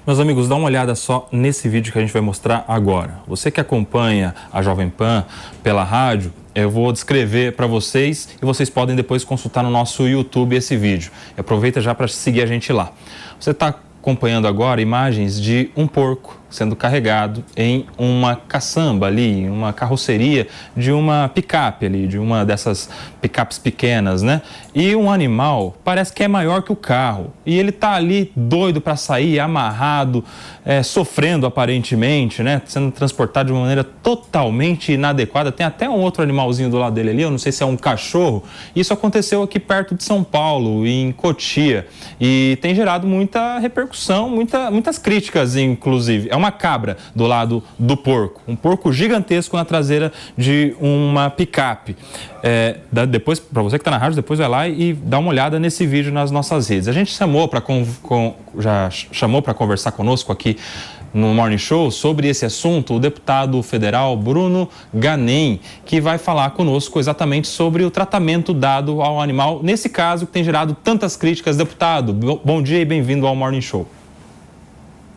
Meus amigos, dá uma olhada só nesse vídeo que a gente vai mostrar agora. Você que acompanha a Jovem Pan pela rádio, eu vou descrever para vocês e vocês podem depois consultar no nosso YouTube esse vídeo. E aproveita já para seguir a gente lá. Você está acompanhando agora imagens de um porco sendo carregado em uma caçamba ali, uma carroceria de uma picape ali, de uma dessas picapes pequenas, né? E um animal parece que é maior que o carro e ele tá ali doido para sair, amarrado, sofrendo aparentemente, né? Sendo transportado de uma maneira totalmente inadequada. Tem até um outro animalzinho do lado dele ali, eu não sei se é um cachorro. Isso aconteceu aqui perto de São Paulo, em Cotia, e tem gerado muita repercussão, muitas críticas, inclusive. É uma cabra do lado do porco, um porco gigantesco na traseira de uma picape. Depois, para você que está na rádio, depois vai lá e dá uma olhada nesse vídeo nas nossas redes. A gente já chamou para conversar conosco aqui no Morning Show sobre esse assunto o deputado federal Bruno Ganem, que vai falar conosco exatamente sobre o tratamento dado ao animal, nesse caso que tem gerado tantas críticas. Deputado, bom dia e bem-vindo ao Morning Show.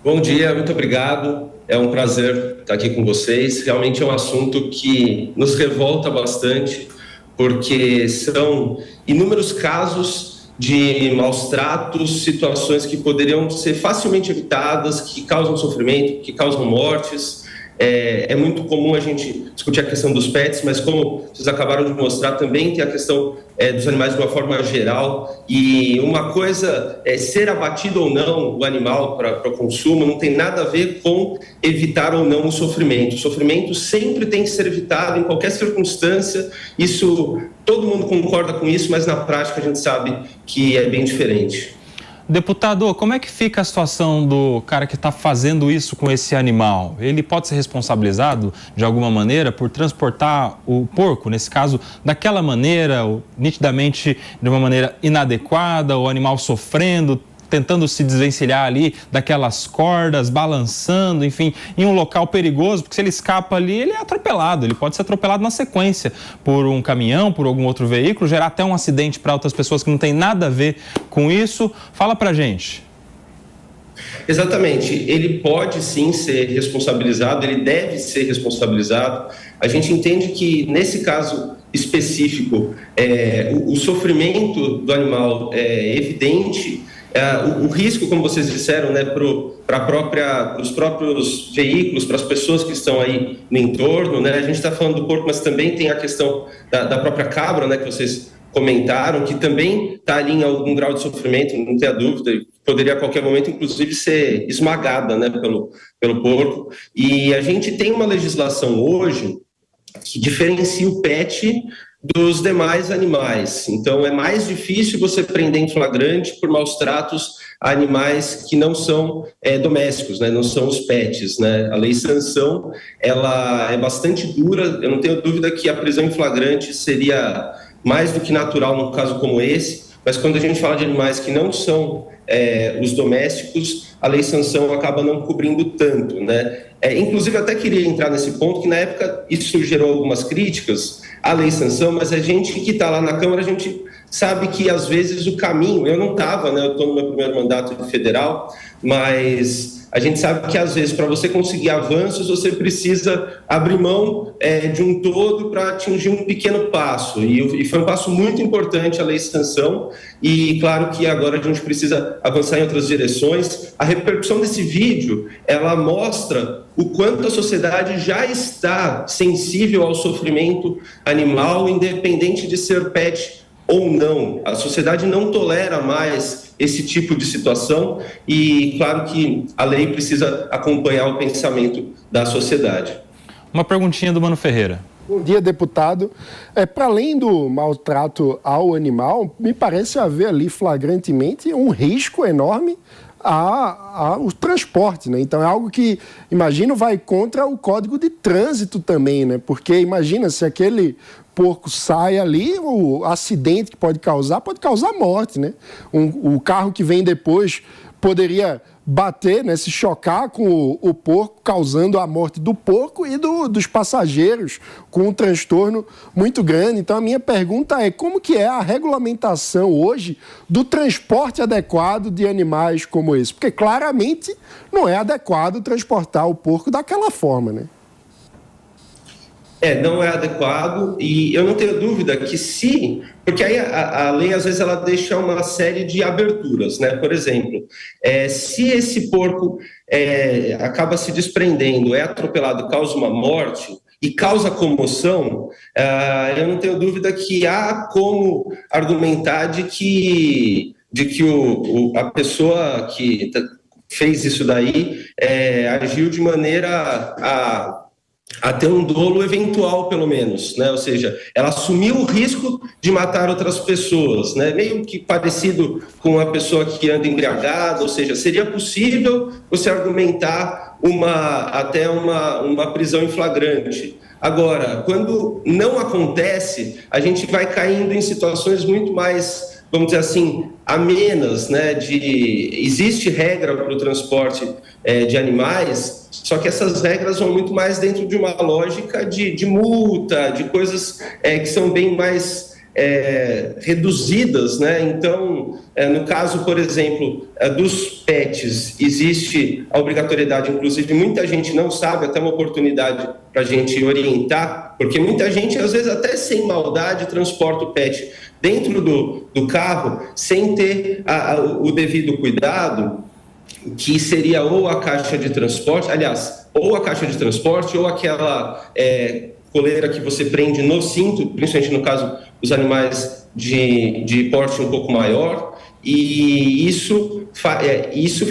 Bom dia, muito obrigado. É um prazer estar aqui com vocês. Realmente é um assunto que nos revolta bastante, porque são inúmeros casos de maus tratos, situações que poderiam ser facilmente evitadas, que causam sofrimento, que causam mortes. É muito comum a gente discutir a questão dos pets, mas como vocês acabaram de mostrar, também tem a questão dos animais de uma forma geral. E uma coisa é ser abatido ou não o animal para o consumo, não tem nada a ver com evitar ou não o sofrimento. O sofrimento sempre tem que ser evitado em qualquer circunstância. Isso, todo mundo concorda com isso, mas na prática a gente sabe que é bem diferente. Deputado, como é que fica a situação do cara que está fazendo isso com esse animal? Ele pode ser responsabilizado de alguma maneira por transportar o porco, nesse caso, daquela maneira, nitidamente de uma maneira inadequada, o animal sofrendo, tentando se desvencilhar ali daquelas cordas, balançando, enfim, em um local perigoso, porque se ele escapa ali, ele é atropelado, ele pode ser atropelado na sequência por um caminhão, por algum outro veículo, gerar até um acidente para outras pessoas que não tem nada a ver com isso. Fala pra gente. Exatamente, ele pode sim ser responsabilizado, ele deve ser responsabilizado. A gente entende que nesse caso específico, o sofrimento do animal é evidente. O risco, como vocês disseram, né, para os próprios veículos, para as pessoas que estão aí no entorno, né? A gente está falando do porco, mas também tem a questão da própria cabra, né, que vocês comentaram, que também está ali em algum grau de sofrimento, não tenha dúvida, poderia a qualquer momento, inclusive, ser esmagada, né, pelo porco. E a gente tem uma legislação hoje que diferencia o pet dos demais animais. Então, é mais difícil você prender em flagrante por maus tratos a animais que não são domésticos, né? Não são os pets, né? A lei sanção, ela é bastante dura. Eu não tenho dúvida que a prisão em flagrante seria mais do que natural num caso como esse, mas quando a gente fala de animais que não são os domésticos, a lei sanção acaba não cobrindo tanto, né? Inclusive, eu até queria entrar nesse ponto, que na época isso gerou algumas críticas à lei sanção, mas a gente que está lá na Câmara, a gente sabe que às vezes o caminho, eu não estava, né? Eu estou no meu primeiro mandato federal, mas a gente sabe que às vezes para você conseguir avanços, você precisa abrir mão de um todo para atingir um pequeno passo, e foi um passo muito importante a lei sanção, e claro que agora a gente precisa avançar em outras direções. A repercussão desse vídeo, ela mostra o quanto a sociedade já está sensível ao sofrimento animal, independente de ser pet ou não. A sociedade não tolera mais esse tipo de situação e, claro, que a lei precisa acompanhar o pensamento da sociedade. Uma perguntinha do Mano Ferreira. Bom dia, deputado. Para além do maltrato ao animal, me parece haver ali flagrantemente um risco enorme ao transporte, né? Então é algo que, imagino, vai contra o Código de Trânsito também, né? Porque imagina se aquele porco sai ali, o acidente que pode causar morte, né? O carro que vem depois poderia bater, né, se chocar com o porco, causando a morte do porco e dos passageiros, com um transtorno muito grande. Então, a minha pergunta é: como que é a regulamentação hoje do transporte adequado de animais como esse? Porque claramente não é adequado transportar o porco daquela forma, né? Não é adequado, e eu não tenho dúvida que porque aí a lei às vezes ela deixa uma série de aberturas, né? Por exemplo, se esse porco acaba se desprendendo, é atropelado, causa uma morte e causa comoção, eu não tenho dúvida que há como argumentar de que a pessoa que fez isso daí agiu de maneira a ter um dolo eventual, pelo menos, né? Ou seja, ela assumiu o risco de matar outras pessoas, né? Meio que parecido com a pessoa que anda embriagada, ou seja, seria possível você argumentar até uma prisão em flagrante. Agora, quando não acontece, a gente vai caindo em situações muito mais, vamos dizer assim, amenas, né? Existe regra para o transporte de animais, só que essas regras vão muito mais dentro de uma lógica de multa, de coisas que são bem mais reduzidas, né? Então, no caso, por exemplo, dos pets, existe a obrigatoriedade, inclusive muita gente não sabe, até uma oportunidade para a gente orientar, porque muita gente, às vezes até sem maldade, transporta o pet dentro do carro, sem ter o devido cuidado, que seria ou a caixa de transporte, aliás, ou a caixa de transporte, ou aquela coleira que você prende no cinto, principalmente no caso dos animais de porte um pouco maior, e isso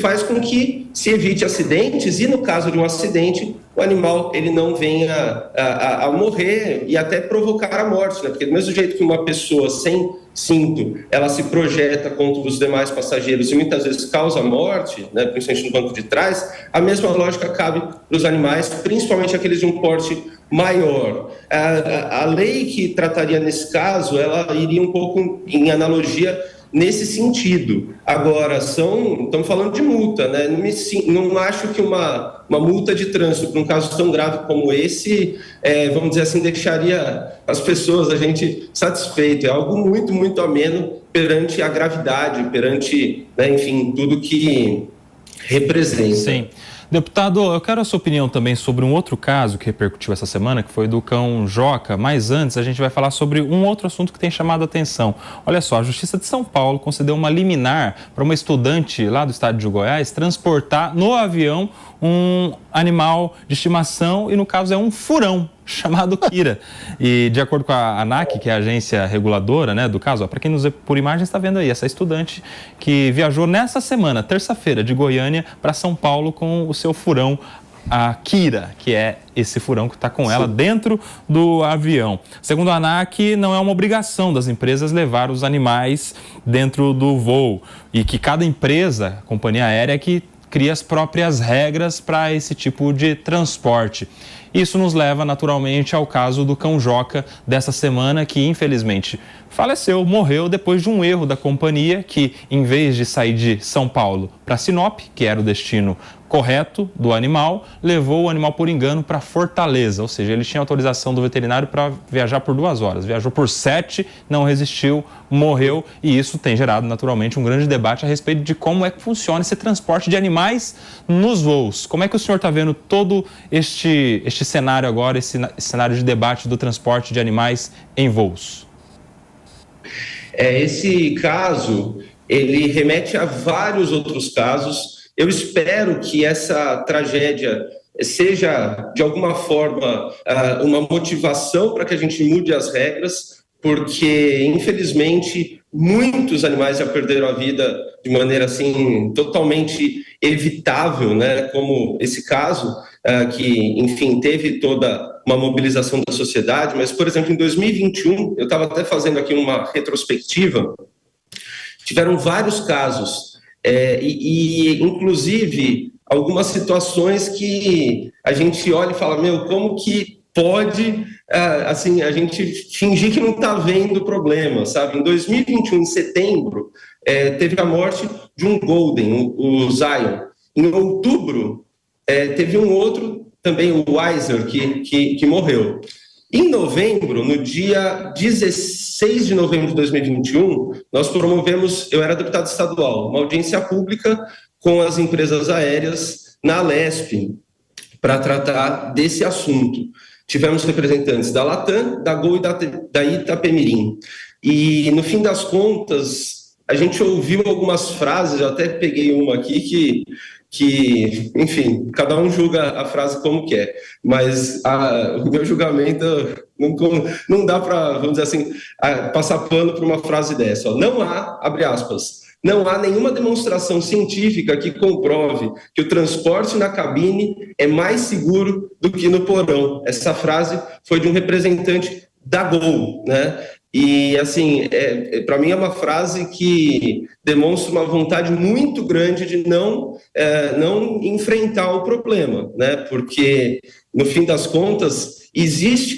faz com que se evite acidentes, e no caso de um acidente, o animal ele não venha a morrer e até provocar a morte, né? Porque do mesmo jeito que uma pessoa sem cinto, ela se projeta contra os demais passageiros e muitas vezes causa morte, né? Principalmente no banco de trás, a mesma lógica cabe para os animais, principalmente aqueles de um porte maior. A lei que trataria nesse caso, ela iria um pouco em analogia nesse sentido. Agora, estamos falando de multa, né? Não acho que uma multa de trânsito para um caso tão grave como esse, vamos dizer assim, deixaria as pessoas, a gente, satisfeito. É algo muito, muito ameno perante a gravidade, perante, né, enfim, tudo que representa. Sim. Deputado, eu quero a sua opinião também sobre um outro caso que repercutiu essa semana, que foi do cão Joca, mas antes a gente vai falar sobre um outro assunto que tem chamado a atenção. Olha só, a Justiça de São Paulo concedeu uma liminar para uma estudante lá do estado de Goiás transportar no avião um animal de estimação, e no caso é um furão chamado Kira. E de acordo com a ANAC, que é a agência reguladora, né, do caso, para quem nos vê por imagem está vendo aí, essa estudante que viajou nessa semana, terça-feira, de Goiânia para São Paulo com o seu furão, a Kira, que é esse furão que está com ela dentro do avião. Segundo a ANAC, não é uma obrigação das empresas levar os animais dentro do voo, e que cada empresa, companhia aérea, que cria as próprias regras para esse tipo de transporte. Isso nos leva naturalmente ao caso do cão Joca dessa semana, que infelizmente faleceu, morreu depois de um erro da companhia que, em vez de sair de São Paulo para Sinop, que era o destino correto do animal, levou o animal por engano para Fortaleza, ou seja, ele tinha autorização do veterinário para viajar por 2 horas, viajou por 7, não resistiu, morreu, e isso tem gerado naturalmente um grande debate a respeito de como é que funciona esse transporte de animais nos voos. Como é que o senhor está vendo todo este cenário agora, esse cenário de debate do transporte de animais em voos? Esse caso, ele remete a vários outros casos. Eu espero que essa tragédia seja, de alguma forma, uma motivação para que a gente mude as regras, porque, infelizmente, muitos animais já perderam a vida de maneira, assim, totalmente evitável, né? Como esse caso, que, enfim, teve toda uma mobilização da sociedade, mas, por exemplo, em 2021, eu estava até fazendo aqui uma retrospectiva, tiveram vários casos, inclusive, algumas situações que a gente olha e fala, como que pode, assim, a gente fingir que não está vendo o problema, sabe? Em 2021, em setembro, teve a morte de um Golden, o Zion. Em outubro, teve um outro, também o Weiser, que morreu. Em novembro, no dia 16 de novembro de 2021, nós promovemos, eu era deputado estadual, uma audiência pública com as empresas aéreas na Alesp, para tratar desse assunto. Tivemos representantes da Latam, da Gol e da Itapemirim. E, no fim das contas, a gente ouviu algumas frases, eu até peguei uma aqui que, enfim, cada um julga a frase como quer, mas o meu julgamento não dá para, vamos dizer assim, passar pano para uma frase dessa. Não há, abre aspas, não há nenhuma demonstração científica que comprove que o transporte na cabine é mais seguro do que no porão. Essa frase foi de um representante da Gol, né? E, assim, para mim é uma frase que demonstra uma vontade muito grande de não enfrentar o problema, né? Porque, no fim das contas,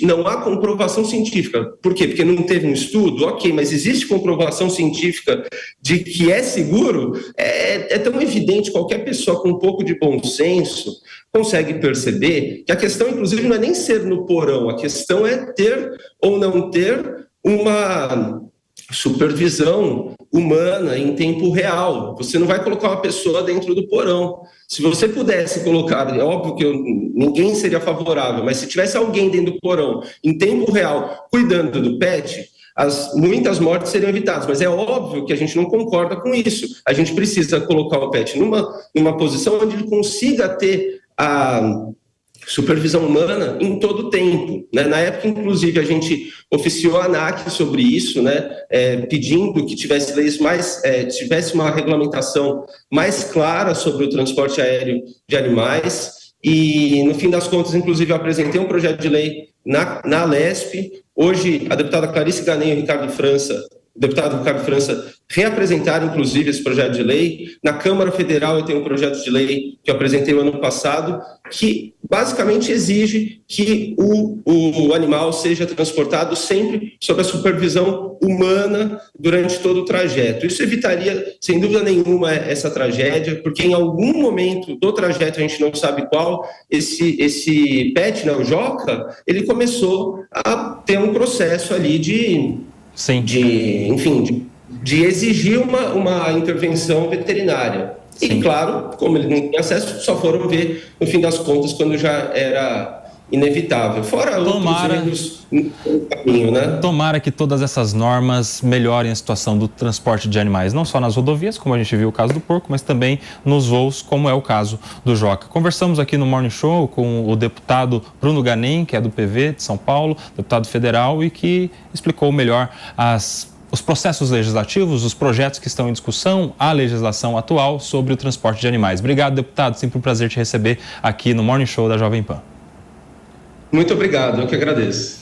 não há comprovação científica. Por quê? Porque não teve um estudo? Ok, mas existe comprovação científica de que é seguro? É tão evidente, qualquer pessoa com um pouco de bom senso consegue perceber que a questão, inclusive, não é nem ser no porão, a questão é ter ou não ter uma supervisão humana em tempo real. Você não vai colocar uma pessoa dentro do porão. Se você pudesse colocar, é óbvio que ninguém seria favorável, mas se tivesse alguém dentro do porão em tempo real cuidando do pet, muitas mortes seriam evitadas, mas é óbvio que a gente não concorda com isso. A gente precisa colocar o pet numa posição onde ele consiga ter a supervisão humana em todo o tempo, né? Na época, inclusive, a gente oficiou a ANAC sobre isso, né? Pedindo que tivesse tivesse uma regulamentação mais clara sobre o transporte aéreo de animais. E, no fim das contas, inclusive, eu apresentei um projeto de lei na Alesp. Hoje, a deputada Clarice Ganey e o deputado Ricardo França reapresentaram, inclusive, esse projeto de lei. Na Câmara Federal, eu tenho um projeto de lei que eu apresentei no ano passado, que basicamente exige que o animal seja transportado sempre sob a supervisão humana durante todo o trajeto. Isso evitaria, sem dúvida nenhuma, essa tragédia, porque em algum momento do trajeto, a gente não sabe qual, esse pet, né, o Joca, ele começou a ter um processo ali de exigir uma intervenção veterinária. Sim. E, claro, como ele não tinha acesso, só foram ver, no fim das contas, quando já era inevitável. Fora outros erros no caminho, né? Tomara que todas essas normas melhorem a situação do transporte de animais, não só nas rodovias, como a gente viu o caso do porco, mas também nos voos, como é o caso do Joca. Conversamos aqui no Morning Show com o deputado Bruno Ganem, que é do PV de São Paulo, deputado federal, e que explicou melhor os processos legislativos, os projetos que estão em discussão, a legislação atual sobre o transporte de animais. Obrigado, deputado. Sempre um prazer te receber aqui no Morning Show da Jovem Pan. Muito obrigado, eu que agradeço.